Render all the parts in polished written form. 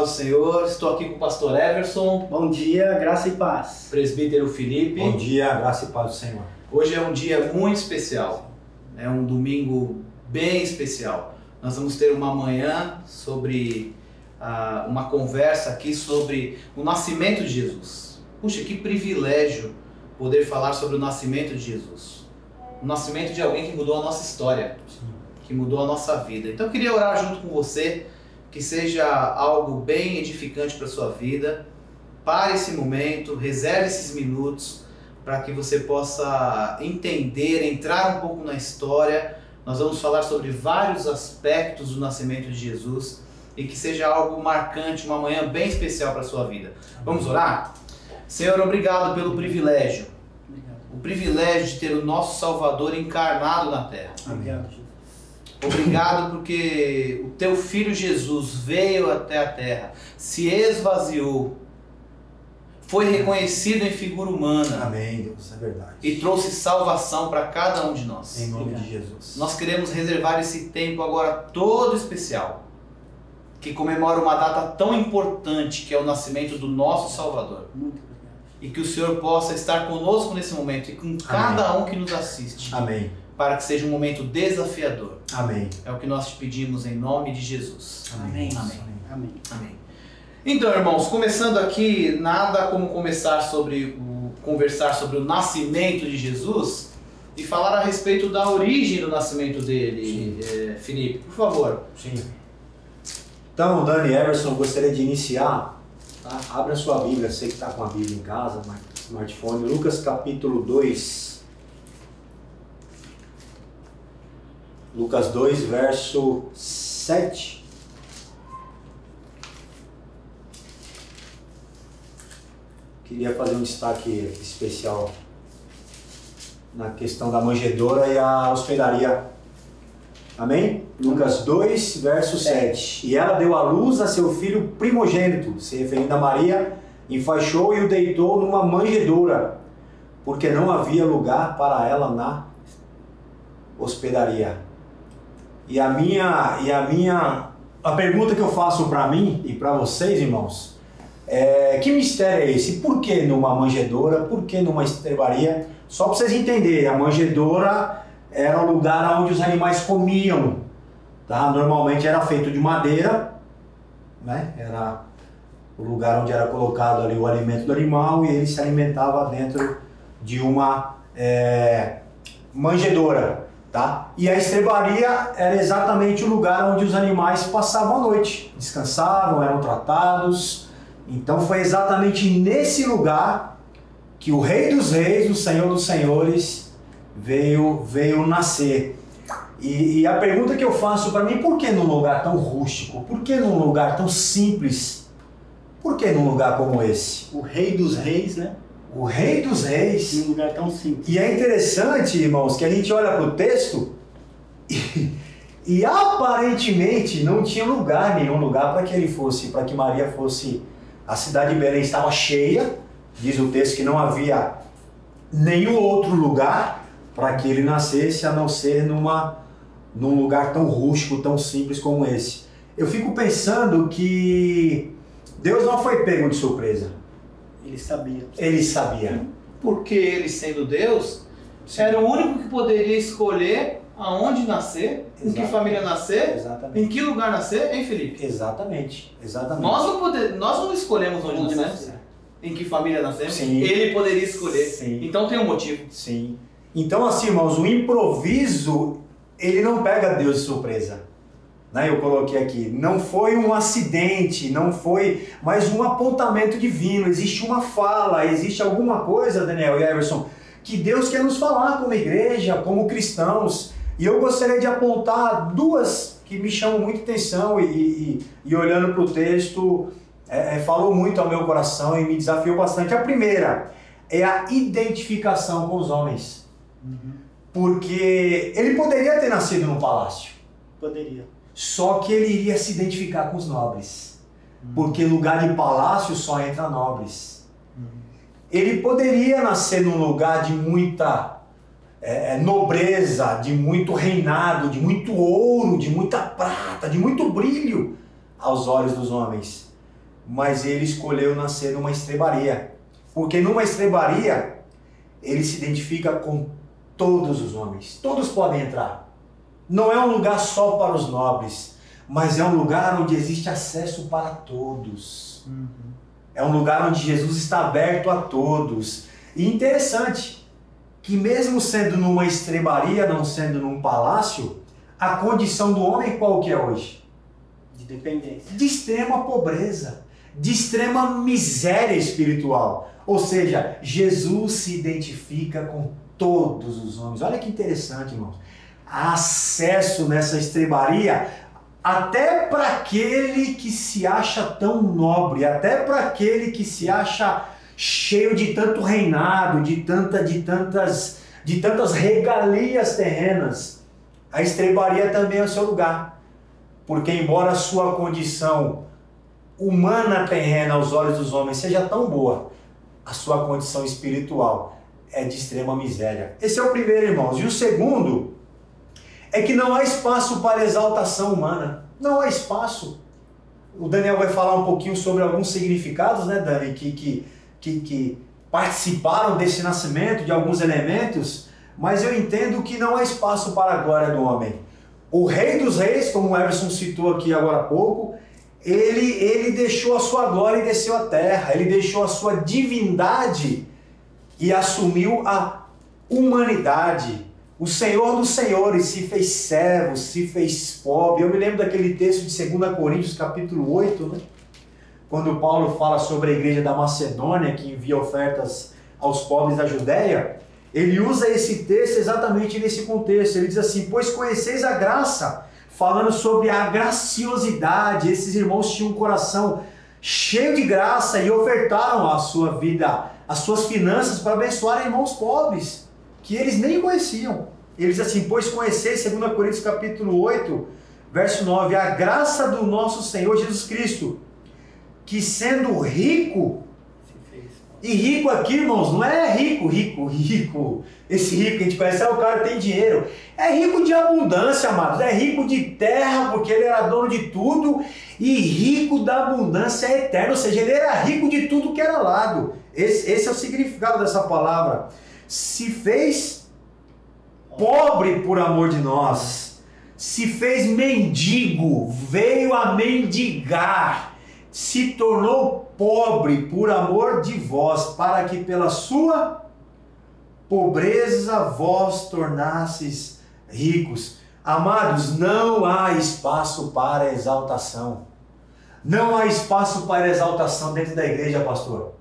paz do Senhor, estou aqui com o pastor Everson. Bom dia, graça e paz. Presbítero Felipe. Bom dia, graça e paz do Senhor. Hoje é um dia muito especial, é um domingo bem especial. Nós vamos ter uma manhã sobre uma conversa aqui sobre o nascimento de Jesus. Puxa, que privilégio poder falar sobre o nascimento de Jesus. O nascimento de alguém que mudou a nossa história, que mudou a nossa vida. Então eu queria orar junto com você, que seja algo bem edificante para a sua vida. Pare esse momento, reserve esses minutos para que você possa entender, entrar um pouco na história. Nós vamos falar sobre vários aspectos do nascimento de Jesus e que seja algo marcante, uma manhã bem especial para a sua vida. Vamos orar? Senhor, obrigado pelo privilégio. O privilégio de ter o nosso Salvador encarnado na terra. Obrigado, Jesus. Obrigado porque o teu Filho Jesus veio até a terra, se esvaziou, foi reconhecido em figura humana. Amém, Deus, é verdade. E trouxe salvação para cada um de nós. Em nome de Jesus. Nós queremos reservar esse tempo agora todo especial, que comemora uma data tão importante que é o nascimento do nosso Salvador. Muito obrigado. E que o Senhor possa estar conosco nesse momento e com cada um que nos assiste. Amém. Para que seja um momento desafiador. Amém. É o que nós te pedimos em nome de Jesus. Amém. Amém. Amém. Amém. Então, irmãos, começando aqui, nada como conversar sobre o nascimento de Jesus e falar a respeito da origem do nascimento dele, Felipe, por favor. Sim. Então, Dani, Everson, gostaria de iniciar. Tá? Abra sua Bíblia, sei que está com a Bíblia em casa, smartphone, Lucas capítulo 2. Lucas 2, verso 7. Queria fazer um destaque especial na questão da manjedoura e a hospedaria. Amém? Lucas 2, verso 7. E ela deu à luz a seu filho primogênito, se referindo a Maria, enfaixou e o deitou numa manjedoura, porque não havia lugar para ela na hospedaria. A pergunta que eu faço para mim e para vocês, irmãos, que mistério é esse? Por que numa manjedoura? Por que numa estrebaria? Só para vocês entenderem, a manjedoura era o lugar onde os animais comiam, tá? Normalmente era feito de madeira, né? Era o lugar onde era colocado ali o alimento do animal e ele se alimentava dentro de uma manjedoura. Tá? E a estrebaria era exatamente o lugar onde os animais passavam a noite, descansavam, eram tratados. Então foi exatamente nesse lugar que o Rei dos Reis, o Senhor dos Senhores, veio nascer. E a pergunta que eu faço para mim, por que num lugar tão rústico? Por que num lugar tão simples? Por que num lugar como esse? O Rei dos Reis, né? O Rei dos Reis. Em um lugar tão simples. E é interessante, irmãos, que a gente olha para o texto e aparentemente não tinha nenhum lugar para que ele fosse, para que Maria fosse. A cidade de Belém estava cheia, diz o texto que não havia nenhum outro lugar para que ele nascesse, a não ser num lugar tão rústico, tão simples como esse. Eu fico pensando que Deus não foi pego de surpresa. Ele sabia. Ele sabia. Porque ele, sendo Deus, era o único que poderia escolher aonde nascer, em que família nascer, Exatamente. em que lugar nascer, hein, Felipe? Exatamente. Nós não escolhemos onde nascemos, em que família nascemos. Sim. Ele poderia escolher. Sim. Então tem um motivo. Sim. Então, assim, irmãos, o improviso, ele não pega Deus de surpresa. Né? Eu coloquei aqui, não foi um acidente, não foi mais um apontamento divino, existe uma fala, existe alguma coisa, Daniel e Everson, que Deus quer nos falar como igreja, como cristãos. E eu gostaria de apontar duas que me chamam muita atenção e olhando para o texto, falou muito ao meu coração e me desafiou bastante. A primeira é a identificação com os homens. Porque ele poderia ter nascido num palácio. Poderia. Só que ele iria se identificar com os nobres. Porque lugar de palácio só entra nobres. Ele poderia nascer num lugar de muita nobreza, de muito reinado, de muito ouro, de muita prata, de muito brilho aos olhos dos homens. mas ele escolheu nascer numa estrebaria. Porque numa estrebaria, ele se identifica com todos os homens. Todos podem entrar. Não é um lugar só para os nobres, mas é um lugar onde existe acesso para todos. É um lugar onde Jesus está aberto a todos. E interessante que mesmo sendo numa estrebaria, não sendo num palácio, a condição do homem qual que é hoje? De dependência. De extrema pobreza, de extrema miséria espiritual. Ou seja, Jesus se identifica com todos os homens. Olha que interessante, irmãos. Há acesso nessa estrebaria até para aquele que se acha tão nobre, até para aquele que se acha cheio de tanto reinado, de tantas regalias terrenas. A estrebaria também é o seu lugar. Porque embora a sua condição humana terrena aos olhos dos homens seja tão boa, a sua condição espiritual é de extrema miséria. Esse é o primeiro, irmãos. E o segundo é que não há espaço para exaltação humana. Não há espaço. O Daniel vai falar um pouquinho sobre alguns significados, né, Dani, que participaram desse nascimento, de alguns elementos, mas eu entendo que não há espaço para a glória do homem. O Rei dos Reis, como o Everson citou aqui agora há pouco, ele deixou a sua glória e desceu à terra. Ele deixou a sua divindade e assumiu a humanidade. O Senhor dos Senhores se fez servo, se fez pobre. Eu me lembro daquele texto de 2 Coríntios, capítulo 8, né? Quando Paulo fala sobre a igreja da Macedônia, que envia ofertas aos pobres da Judéia, ele usa esse texto exatamente nesse contexto. Ele diz assim: pois conheceis a graça, falando sobre a graciosidade. Esses irmãos tinham um coração cheio de graça e ofertaram a sua vida, as suas finanças para abençoar irmãos pobres, que eles nem conheciam. Ele diz assim: pois conheceis, 2 Coríntios capítulo 8, verso 9, a graça do nosso Senhor Jesus Cristo, que sendo rico, e rico aqui, irmãos, não é rico, esse rico que a gente conhece, é o cara que tem dinheiro, é rico de abundância, amados, é rico de terra, porque ele era dono de tudo, e rico da abundância eterna, ou seja, ele era rico de tudo que era lado. Esse é o significado dessa palavra. Se fez pobre por amor de nós, se fez mendigo, veio a mendigar, se tornou pobre por amor de vós, para que pela sua pobreza vós tornasseis ricos. Amados, não há espaço para exaltação. Não há espaço para exaltação dentro da igreja, pastor.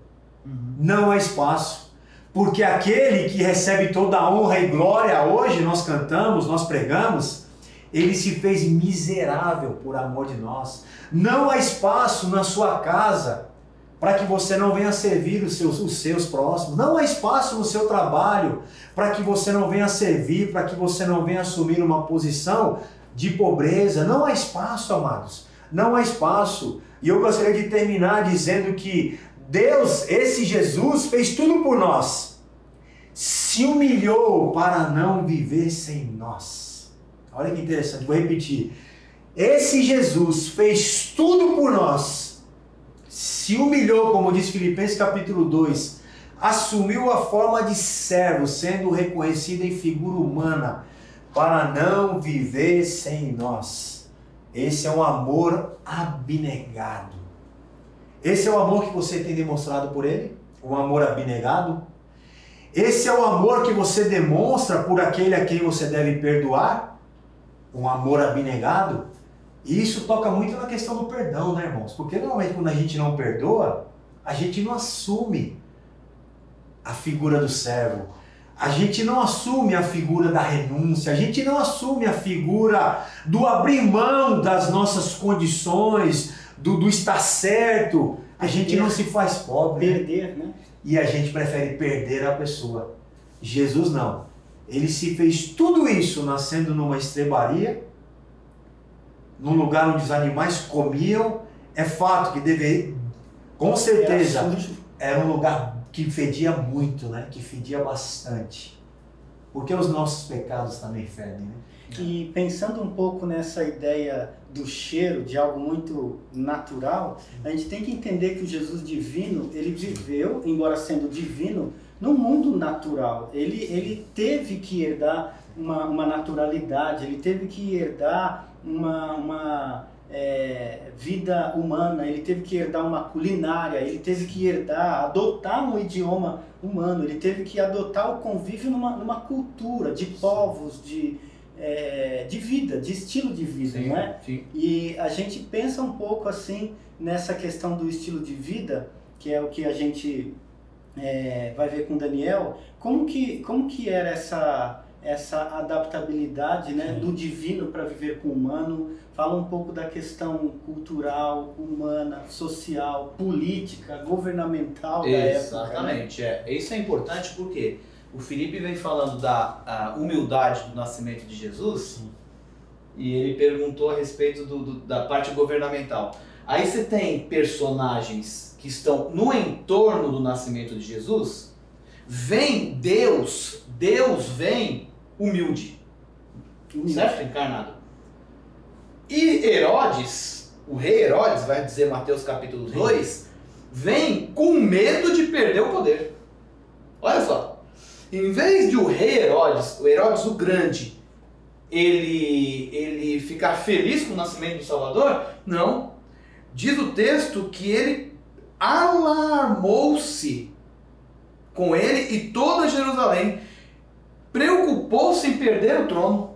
Não há espaço. Porque aquele que recebe toda a honra e glória, hoje nós cantamos, nós pregamos, ele se fez miserável por amor de nós. Não há espaço na sua casa para que você não venha servir os seus próximos. Não há espaço no seu trabalho para que você não venha servir, para que você não venha assumir uma posição de pobreza. Não há espaço, amados. Não há espaço. E eu gostaria de terminar dizendo que Deus, esse Jesus, fez tudo por nós. Se humilhou para não viver sem nós. Olha que interessante, vou repetir. Esse Jesus fez tudo por nós. Se humilhou, como diz Filipenses capítulo 2. Assumiu a forma de servo, sendo reconhecido em figura humana, para não viver sem nós. Esse é um amor abnegado. Esse é o amor que você tem demonstrado por ele? Um amor abnegado? Esse é o amor que você demonstra por aquele a quem você deve perdoar? Um amor abnegado? E isso toca muito na questão do perdão, né, irmãos? Porque normalmente quando a gente não perdoa, a gente não assume a figura do servo. A gente não assume a figura da renúncia. A gente não assume a figura do abrir mão das nossas condições, do estar certo. A gente não se faz pobre. Perder, né? E a gente prefere perder a pessoa. Jesus não. Ele se fez tudo isso nascendo numa estrebaria, num lugar onde os animais comiam. É fato que deveria, com certeza, era um lugar que fedia muito, né? Que fedia bastante. Porque os nossos pecados também fedem, né? E pensando um pouco nessa ideia do cheiro, de algo muito natural, a gente tem que entender que o Jesus divino, ele viveu, embora sendo divino, no mundo natural. Ele teve que herdar uma naturalidade, ele teve que herdar uma vida humana, ele teve que herdar uma culinária, ele teve que adotar um idioma humano, ele teve que adotar o convívio numa cultura de povos, de vida, de estilo de vida, sim, não é? Sim. E a gente pensa um pouco assim nessa questão do estilo de vida, que é o que a gente vai ver com Daniel, como que era essa adaptabilidade, né, do divino para viver com o humano. Fala um pouco da questão cultural, humana, social, política, governamental da época. Exatamente, Isso é importante porque o Felipe vem falando da humildade do nascimento de Jesus. Sim. E ele perguntou a respeito da parte governamental. Aí você tem personagens que estão no entorno do nascimento de Jesus, vem Deus vem humilde, certo? Encarnado. E Herodes, o rei Herodes, vai dizer Mateus capítulo 2, vem com medo de perder o poder. Olha só, em vez de o rei Herodes, o Herodes o Grande, ele ficar feliz com o nascimento do Salvador, não. Diz o texto que ele alarmou-se com ele e toda Jerusalém, preocupou-se em perder o trono,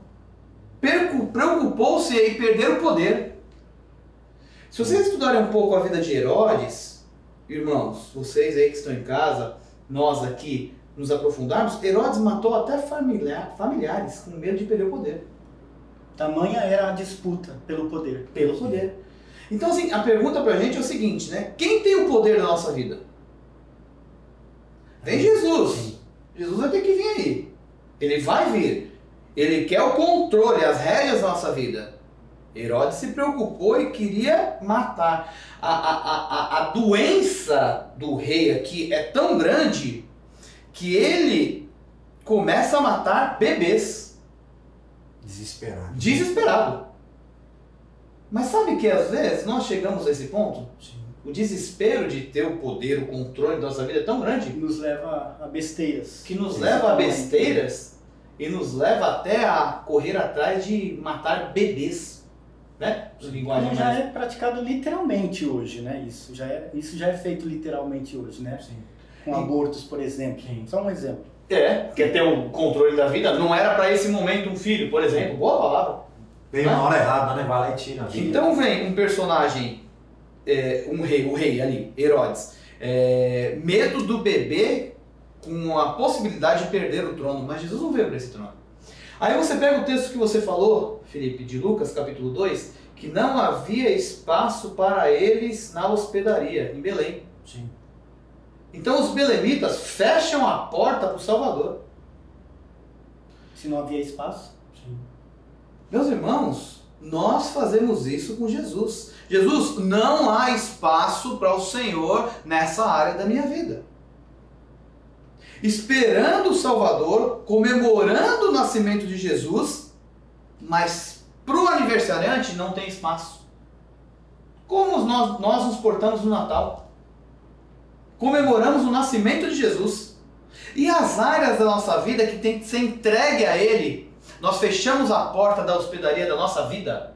preocupou-se em perder o poder. Se vocês estudarem um pouco a vida de Herodes, irmãos, vocês aí que estão em casa, nós aqui nos aprofundarmos, Herodes matou até familiares com medo de perder o poder. Tamanha era a disputa pelo poder. Pelo poder. Então, assim, a pergunta pra gente é o seguinte, né? Quem tem o poder na nossa vida? Vem Jesus. Sim. Jesus vai ter que vir aí. Ele vai vir. Ele quer o controle, as rédeas da nossa vida. Herodes se preocupou e queria matar. A doença do rei aqui é tão grande que ele começa a matar bebês. Desesperado. Mas sabe que às vezes nós chegamos a esse ponto? Sim. O desespero de ter o poder, o controle da nossa vida é tão grande. Nos leva a besteiras. Que nos leva a besteiras e nos leva até a correr atrás de matar bebês. Né? Linguagem já é praticado literalmente hoje, né? Isso já é feito literalmente hoje, né? Sim. Com abortos, por exemplo. Sim. Só um exemplo. Quer ter o controle da vida? Não era para esse momento um filho, por exemplo. Boa palavra. Veio na hora errada, né? Vai lá e tira a vida. Então vem um personagem, o rei ali, Herodes, medo do bebê com a possibilidade de perder o trono, mas Jesus não veio para esse trono. Aí você pega o texto que você falou, Felipe, de Lucas capítulo 2, que não havia espaço para eles na hospedaria, em Belém. Sim. Então os belemitas fecham a porta para o Salvador. Se não havia espaço? Sim. Meus irmãos, nós fazemos isso com Jesus. Jesus, não há espaço para o Senhor nessa área da minha vida. Esperando o Salvador, comemorando o nascimento de Jesus, mas para o aniversariante não tem espaço. Como nós nos portamos no Natal? Comemoramos o nascimento de Jesus. E as áreas da nossa vida que tem que ser entregue a Ele, nós fechamos a porta da hospedaria da nossa vida,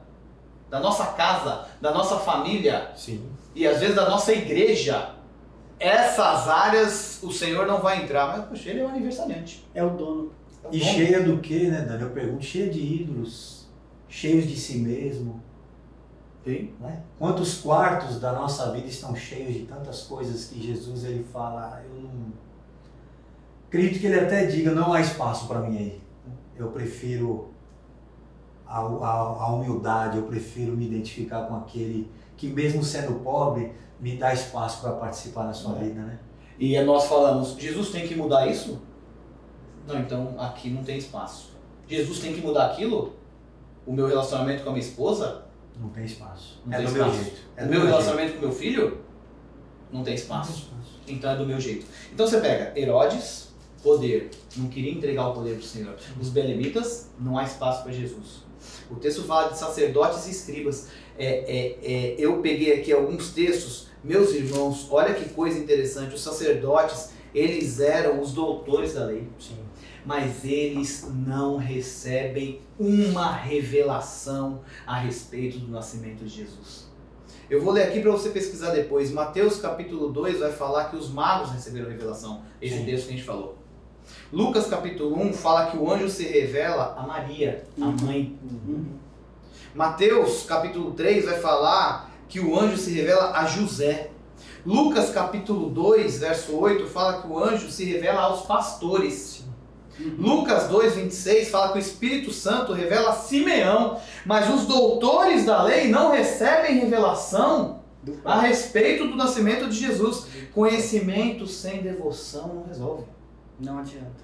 da nossa casa, da nossa família. Sim. E às vezes da nossa igreja. Essas áreas o Senhor não vai entrar, mas poxa, Ele é o aniversariante. É o dono. E cheia do que, né, Dani? Eu pergunto, cheia de ídolos, cheios de si mesmo. Sim. Né? Quantos quartos da nossa vida estão cheios de tantas coisas que Jesus ele fala, eu não... Acredito que ele até diga, não há espaço para mim aí. Eu prefiro a humildade, eu prefiro me identificar com aquele que mesmo sendo pobre, me dá espaço para participar da sua vida, né? E nós falamos, Jesus tem que mudar isso? Não, então aqui não tem espaço. Jesus tem que mudar aquilo? O meu relacionamento com a minha esposa? Não tem espaço. Não tem espaço. Meu jeito. O meu relacionamento com o meu filho? Não tem espaço. Então é do meu jeito. Então você pega Herodes, poder, não queria entregar o poder para o Senhor. Os belemitas, não há espaço para Jesus. O texto fala de sacerdotes e escribas. Eu peguei aqui alguns textos, meus irmãos, olha que coisa interessante. Os sacerdotes, eles eram os doutores da lei. Sim. Mas eles não recebem uma revelação a respeito do nascimento de Jesus. Eu vou ler aqui para você pesquisar depois. Mateus capítulo 2 vai falar que os magos receberam revelação. Esse texto que a gente falou. Lucas capítulo 1 fala que o anjo se revela a Maria, a mãe. Mateus capítulo 3 vai falar que o anjo se revela a José. Lucas capítulo 2, verso 8, fala que o anjo se revela aos pastores. Lucas 2, 26 fala que o Espírito Santo revela a Simeão, mas os doutores da lei não recebem revelação a respeito do nascimento de Jesus. Conhecimento sem devoção não resolve. Não adianta.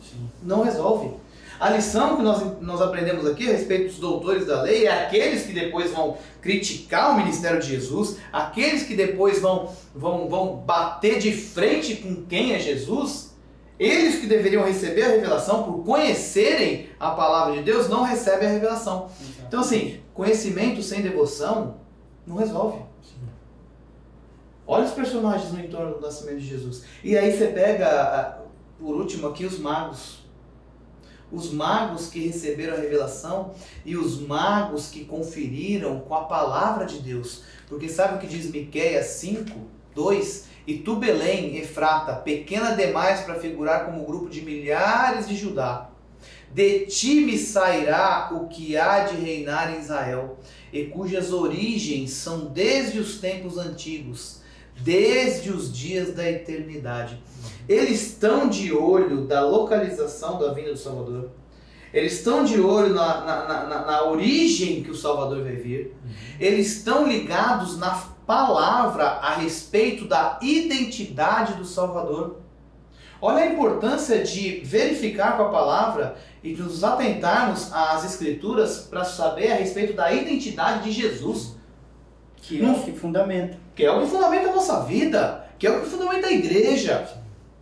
Sim. Não resolve. A lição que nós aprendemos aqui a respeito dos doutores da lei é aqueles que depois vão criticar o ministério de Jesus, aqueles que depois vão bater de frente com quem é Jesus. Eles que deveriam receber a revelação por conhecerem a palavra de Deus, não recebem a revelação. Exatamente. Então assim, conhecimento sem devoção não resolve. Sim. Olha os personagens no entorno do nascimento de Jesus. E aí você pega, por último aqui, os magos. Os magos que receberam a revelação e os magos que conferiram com a palavra de Deus. Porque sabe o que diz Miqueias 5, 2? E tu, Belém, Efrata, pequena demais para figurar como grupo de milhares de Judá, de ti me sairá o que há de reinar em Israel, e cujas origens são desde os tempos antigos, desde os dias da eternidade. Eles estão de olho da localização da vinda do Salvador. Eles estão de olho na origem que o Salvador vai vir. Eles estão ligados na palavra a respeito da identidade do Salvador. Olha a importância de verificar com a palavra e de nos atentarmos às Escrituras para saber a respeito da identidade de Jesus. Que é o que fundamenta. Que é o que fundamenta a nossa vida, que é o que fundamenta a igreja,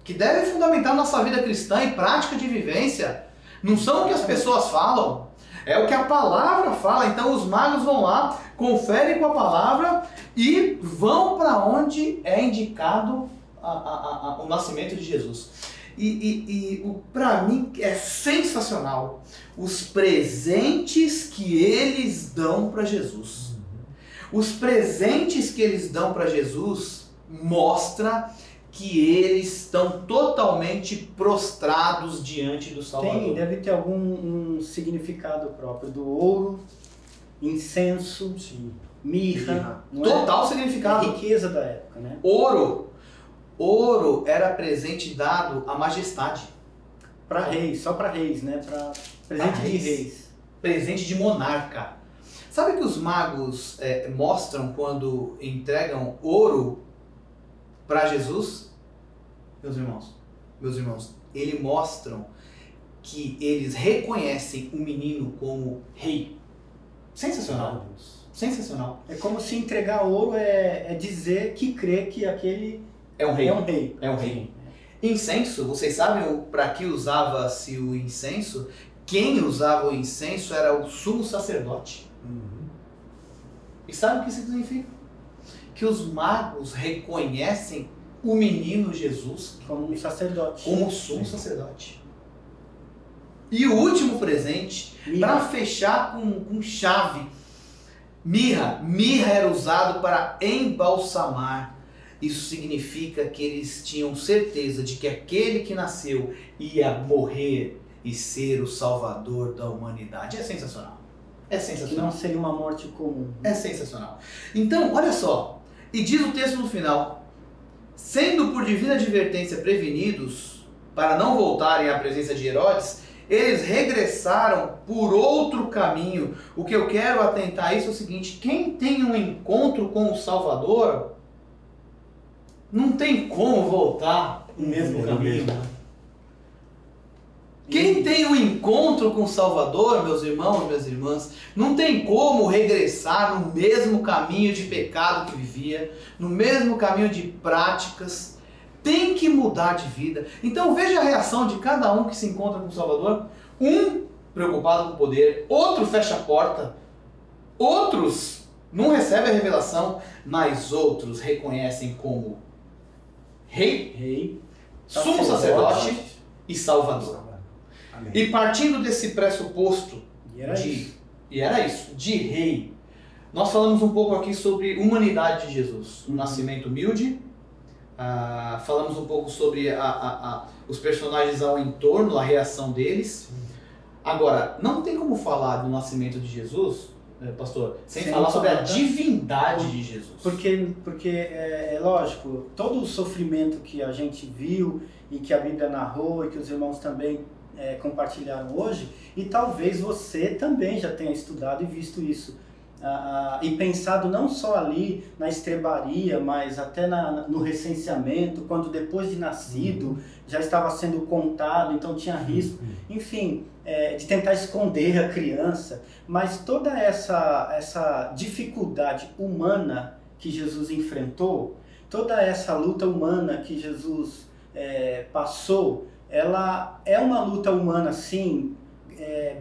que deve fundamentar a nossa vida cristã e prática de vivência. Não são o que as pessoas falam, é o que a palavra fala. Então os magos vão lá, conferem com a palavra e vão para onde é indicado o nascimento de Jesus. Para mim é sensacional os presentes que eles dão para Jesus. Os presentes que eles dão para Jesus mostra que eles estão totalmente prostrados diante do Salvador. Deve ter algum significado próprio do ouro, incenso, Sim. mirra. Não Total é? significado. A riqueza da época, né? Ouro era presente dado à majestade. Para reis, só para reis, né? Para presente de reis. Presente de monarca. Sabe que os magos mostram quando entregam ouro para Jesus? Meus irmãos, eles mostram que eles reconhecem o menino como rei. Sensacional. Sensacional. É como se entregar ouro é dizer que crê que aquele É um rei. é um rei. É um rei. Incenso, vocês sabem para que usava-se o incenso? Quem usava o incenso era o sumo sacerdote. E sabe o que isso significa? Que os magos reconhecem o menino Jesus Como um sacerdote. como sumo sacerdote. E o último presente, para fechar com chave, mirra. Mirra era usado para embalsamar. Isso significa que eles tinham certeza de que aquele que nasceu ia morrer e ser o salvador da humanidade. É sensacional. É Que sensacional. não seria uma morte comum. É sensacional. Então, olha só. E diz o texto no final: sendo por divina advertência prevenidos para não voltarem à presença de Herodes, eles regressaram por outro caminho. O que eu quero atentar a isso é o seguinte: quem tem um encontro com o Salvador não tem como voltar no mesmo caminho. Quem tem um encontro com o Salvador, meus irmãos, minhas irmãs, não tem como regressar no mesmo caminho de pecado que vivia, no mesmo caminho de práticas. tem que mudar de vida. Então veja a reação de cada um que se encontra com o Salvador. Um preocupado com o poder, outro fecha a porta, outros não recebem a revelação, mas outros reconhecem como Rei, Sumo Sacerdote e Salvador. Amém. E partindo desse pressuposto E era isso. de Rei, nós falamos um pouco aqui sobre humanidade de Jesus, o nascimento humilde, falamos um pouco sobre os personagens ao entorno, a reação deles. Agora, não tem como falar do nascimento de Jesus, pastor, sem falar sobre a divindade de Jesus. Porque é lógico, todo o sofrimento que a gente viu e que a Bíblia narrou e que os irmãos também compartilharam hoje, e talvez você também já tenha estudado e visto isso, e pensado não só ali na estrebaria, mas até no recenseamento, quando depois de nascido já estava sendo contado, então tinha risco, enfim, de tentar esconder a criança, mas toda essa dificuldade humana que Jesus enfrentou, toda essa luta humana que Jesus passou, ela é uma luta humana, sim,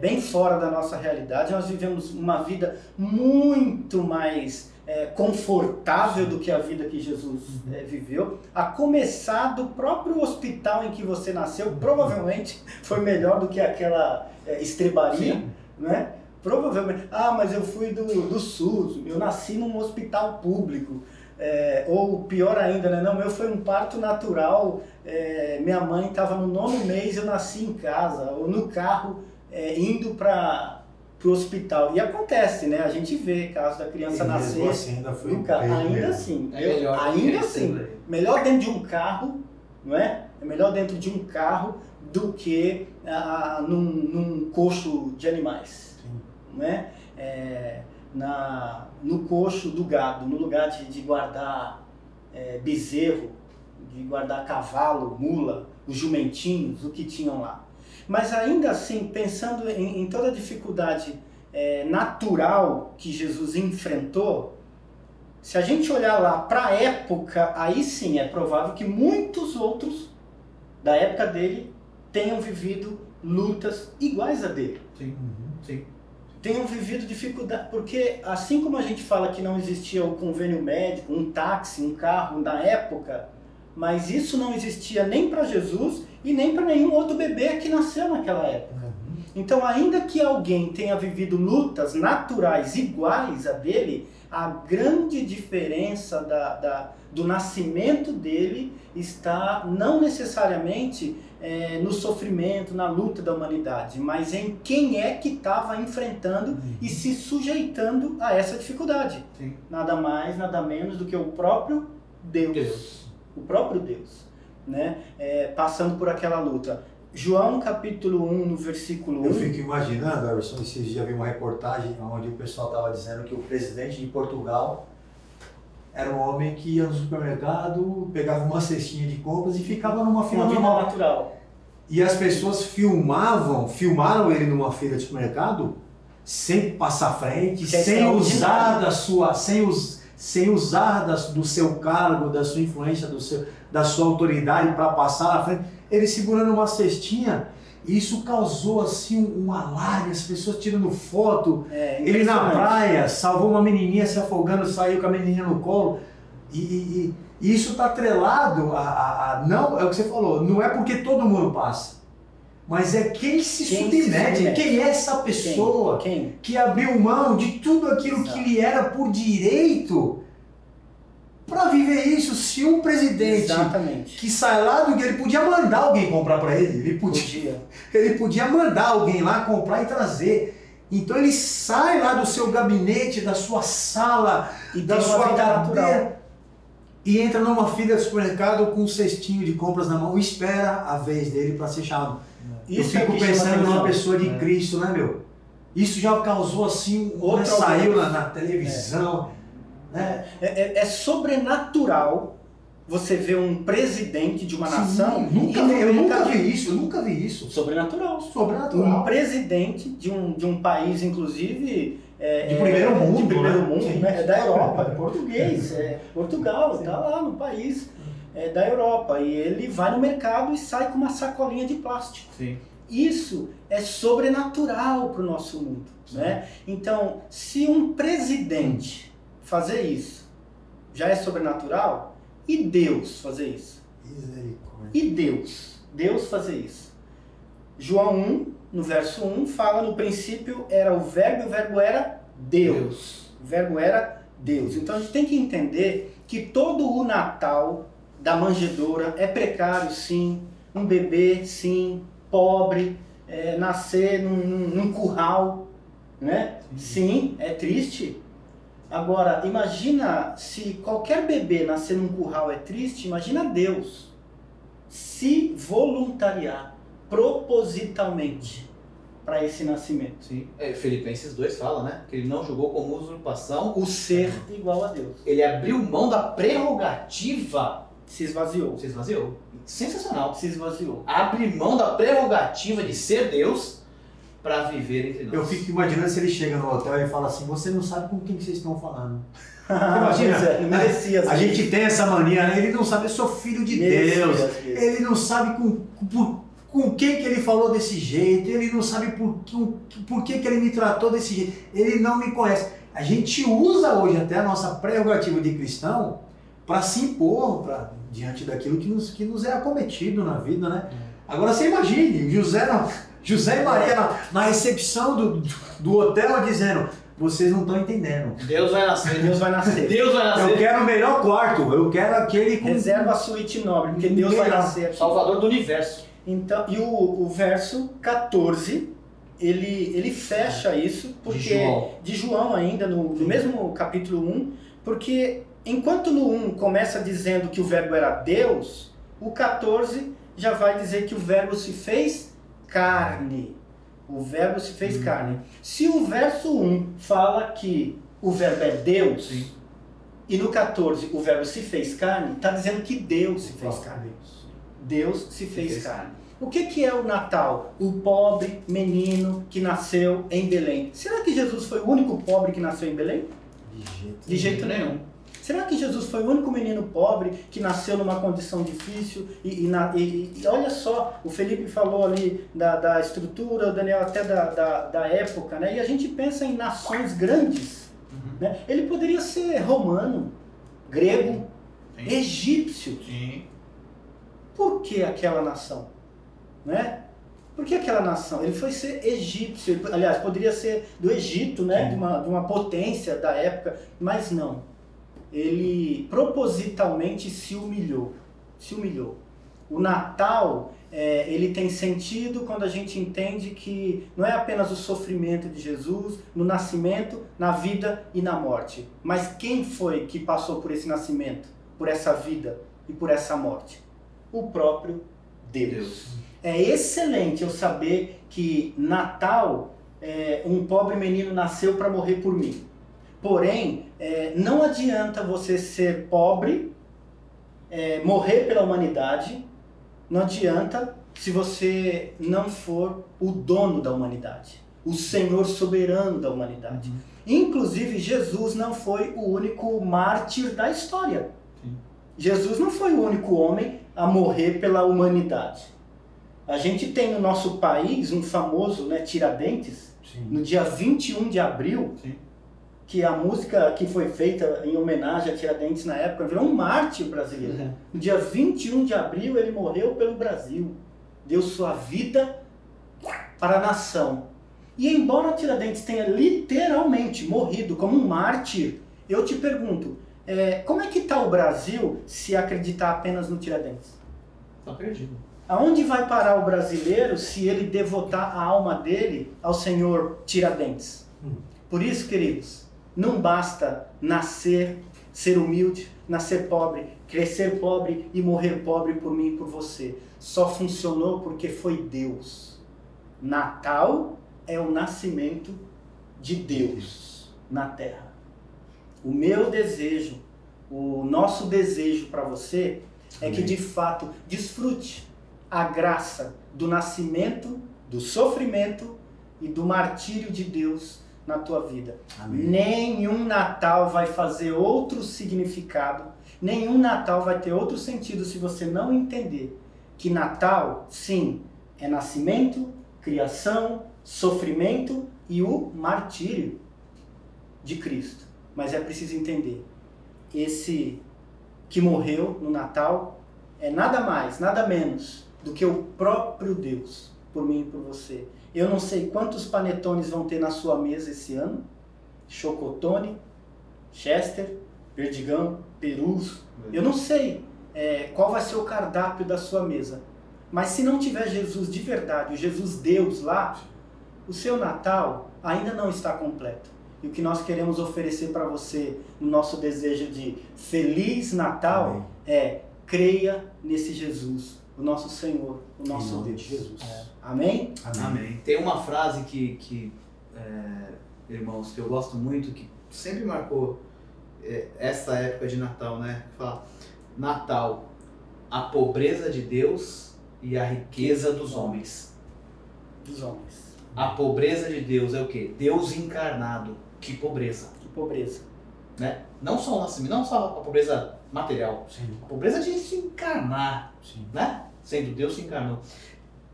bem fora da nossa realidade. Nós vivemos uma vida muito mais confortável do que a vida que Jesus viveu. A começar do próprio hospital em que você nasceu, provavelmente foi melhor do que aquela estrebaria, né? Provavelmente, mas eu fui do SUS, eu nasci num hospital público. Ou pior ainda, né? Não, meu foi um parto natural, minha mãe estava no 9º mês, eu nasci em casa, ou no carro, indo para o hospital. E acontece, né? A gente vê casos da criança nascer assim, ainda foi no carro. Ainda assim, melhor dentro de um carro, não é? É melhor dentro de um carro do que num coxo de animais, não é? No coxo do gado, no lugar de guardar bezerro, de guardar cavalo, mula, os jumentinhos, o que tinham lá. Mas ainda assim, pensando em toda a dificuldade natural que Jesus enfrentou, se a gente olhar lá para a época, aí sim é provável que muitos outros da época dele tenham vivido lutas iguais a dele. Sim, sim. Tenham vivido dificuldade, porque assim como a gente fala que não existia o convênio médico, um táxi, um carro na época, mas isso não existia nem para Jesus e nem para nenhum outro bebê que nasceu naquela época. Então, ainda que alguém tenha vivido lutas naturais iguais a dele, a grande diferença do nascimento dele está não necessariamente no sofrimento, na luta da humanidade, mas em quem é que estava enfrentando e se sujeitando a essa dificuldade. Sim. Nada mais, nada menos do que o próprio Deus. O próprio Deus, né? Passando por aquela luta. João capítulo 1, no versículo 1. Eu fico imaginando, Everson, esses dias vi uma reportagem onde o pessoal estava dizendo que o presidente de Portugal era um homem que ia no supermercado, pegava uma cestinha de compras e ficava numa fila normal. Natural. E as pessoas filmaram ele numa fila de supermercado sem passar frente, sem usar do seu cargo, da sua influência, da sua autoridade para passar na frente. Ele segurando uma cestinha, e isso causou assim um alarme, as pessoas tirando foto. Ele na praia, salvou uma menininha se afogando, saiu com a menininha no colo. E isso está atrelado não, é o que você falou, não é porque todo mundo passa, mas é quem se submete, quem é essa pessoa que abriu mão de tudo aquilo que lhe era por direito para viver isso. Se um presidente que sai lá do ele podia mandar alguém comprar para ele, ele podia mandar alguém lá comprar e trazer. Então ele sai lá do seu gabinete, da sua sala, da sua cadeira e entra numa fila de supermercado com um cestinho de compras na mão e espera a vez dele para ser chamado. Eu fico pensando numa pessoa de Cristo, né, meu? Isso já causou assim, saiu na televisão. É sobrenatural você ver um presidente de uma nação. Eu nunca vi isso. Sobrenatural. Um presidente de um país, inclusive. De primeiro mundo, né? Da Europa, português, Portugal, está lá no país. da Europa e ele vai no mercado e sai com uma sacolinha de plástico. Sim. Isso é sobrenatural para o nosso mundo, né? Então, se um presidente fazer isso, já é sobrenatural? E Deus fazer isso? Misericórdia. E Deus fazer isso? João 1, no verso 1, fala: no princípio era o verbo e o verbo era Deus. O verbo era Deus. Então a gente tem que entender que todo o Natal da manjedoura é precário, sim. Um bebê, sim. Pobre, nascer num curral, né? Sim, é triste. Agora, imagina se qualquer bebê nascer num curral é triste, imagina Deus se voluntariar propositalmente para esse nascimento. Sim. Filipenses 2 fala, né? Que ele não julgou como usurpação O ser igual a Deus. Ele abriu mão da prerrogativa. Se esvaziou. Se esvaziou. Sensacional. Se esvaziou. Abre mão da prerrogativa de ser Deus para viver entre nós. Eu fico imaginando se ele chega no hotel e fala assim: você não sabe com quem que vocês estão falando. Imagina, não merecia. A gente tem essa mania, né? Ele não sabe, eu sou filho de Deus. Ele não sabe com quem que ele falou desse jeito. Ele não sabe por que ele me tratou desse jeito. Ele não me conhece. A gente usa hoje até a nossa prerrogativa de cristão para se impor diante daquilo que nos é acometido na vida, né? Agora você imagine, José e Maria na recepção do hotel dizendo: vocês não estão entendendo. Deus vai nascer. Deus vai nascer. Deus vai nascer. Eu quero o melhor quarto, eu quero aquele com... Reserva a suíte nobre, porque Deus vai nascer aqui. Salvador do universo. Então, e o verso 14, ele fecha isso, porque de João ainda, no mesmo capítulo 1, porque enquanto no 1 começa dizendo que o verbo era Deus, o 14 já vai dizer que o verbo se fez carne. O verbo se fez carne. Se o verso 1 fala que o verbo é Deus, sim, e no 14 o verbo se fez carne, está dizendo que Deus se fez carne. Deus se fez carne. O que é o Natal? O pobre menino que nasceu em Belém. Será que Jesus foi o único pobre que nasceu em Belém? De jeito nenhum. Será que Jesus foi o único menino pobre que nasceu numa condição difícil? E olha só, o Felipe falou ali da estrutura, o Daniel até da época, né? E a gente pensa em nações grandes. Né? Ele poderia ser romano, grego, sim, egípcio. Sim. Por que aquela nação? Né? Por que aquela nação? Ele foi ser egípcio, aliás, poderia ser do Egito, né? De uma potência da época, mas não. Ele propositalmente se humilhou. O Natal, ele tem sentido quando a gente entende que não é apenas o sofrimento de Jesus, no nascimento, na vida e na morte. Mas quem foi que passou por esse nascimento, por essa vida e por essa morte? O próprio Deus. É excelente eu saber que Natal, um pobre menino nasceu para morrer por mim. Porém, não adianta você ser pobre, morrer pela humanidade, não adianta se você não for o dono da humanidade, o Senhor soberano da humanidade. Inclusive, Jesus não foi o único mártir da história. Sim. Jesus não foi o único homem a morrer pela humanidade. A gente tem no nosso país um famoso, né, Tiradentes, sim, no dia 21 de abril, sim, que a música que foi feita em homenagem a Tiradentes na época virou um mártir brasileiro. Uhum. No dia 21 de abril ele morreu pelo Brasil, deu sua vida para a nação. E embora Tiradentes tenha literalmente morrido como um mártir, eu te pergunto, como é que está o Brasil se acreditar apenas no Tiradentes? Está perdido. Aonde vai parar o brasileiro se ele devotar a alma dele ao Senhor Tiradentes? Por isso, queridos, não basta nascer, ser humilde, nascer pobre, crescer pobre e morrer pobre por mim e por você. Só funcionou porque foi Deus. Natal é o nascimento de Deus na terra. O meu desejo, o nosso desejo para você é que de fato desfrute a graça do nascimento, do sofrimento e do martírio de Deus na tua vida. Amém. Nenhum Natal vai fazer outro significado Nenhum Natal vai ter outro sentido se você não entender que Natal, sim, é nascimento, criação, sofrimento e o martírio de Cristo. Mas é preciso entender, esse que morreu no Natal é nada mais, nada menos do que o próprio Deus, por mim e por você. Eu não sei quantos panetones vão ter na sua mesa esse ano, chocotone, Chester, Perdigão, Perus, eu não sei qual vai ser o cardápio da sua mesa. Mas se não tiver Jesus de verdade, o Jesus Deus lá, o seu Natal ainda não está completo. E o que nós queremos oferecer para você no nosso desejo de Feliz Natal Amém. é creia nesse Jesus, o nosso Senhor, o nosso Deus. De Jesus. Amém? Amém. Tem uma frase irmãos, que eu gosto muito, que sempre marcou essa época de Natal, né? Fala, Natal, a pobreza de Deus e a riqueza dos homens. Dos homens. A pobreza de Deus é o quê? Deus encarnado. Que pobreza. Que pobreza. Né? Não só o nascimento, não só a pobreza material. Sim. A pobreza de se encarnar. Sim. Né? Sendo Deus se encarnou.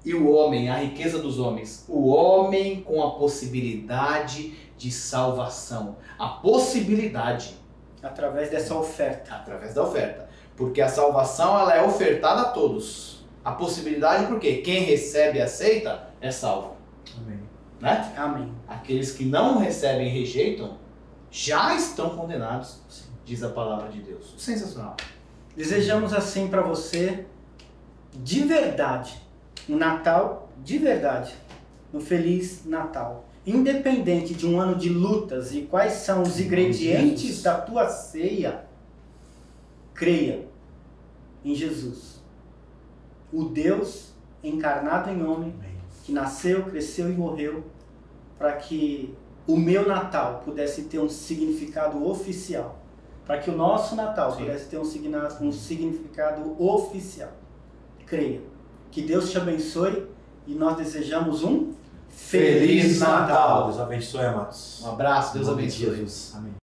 E o homem, a riqueza dos homens. O homem com a possibilidade de salvação. A possibilidade. Através dessa oferta. Através da oferta. Porque a salvação ela é ofertada a todos. A possibilidade porque quem recebe e aceita é salvo. Amém. Né? Amém. Aqueles que não recebem e rejeitam já estão condenados, diz a palavra de Deus. Sensacional. Desejamos assim para você, de verdade, um Natal de verdade, um Feliz Natal. Independente de um ano de lutas e quais são os ingredientes da tua ceia, creia em Jesus, o Deus encarnado em homem, que nasceu, cresceu e morreu para que o meu Natal pudesse ter um significado oficial, para que o nosso Natal pudesse ter um significado oficial. Creia. Que Deus te abençoe e nós desejamos um Feliz Natal. Deus abençoe, amados. Um abraço, Deus Em nome de abençoe. Jesus. Amém.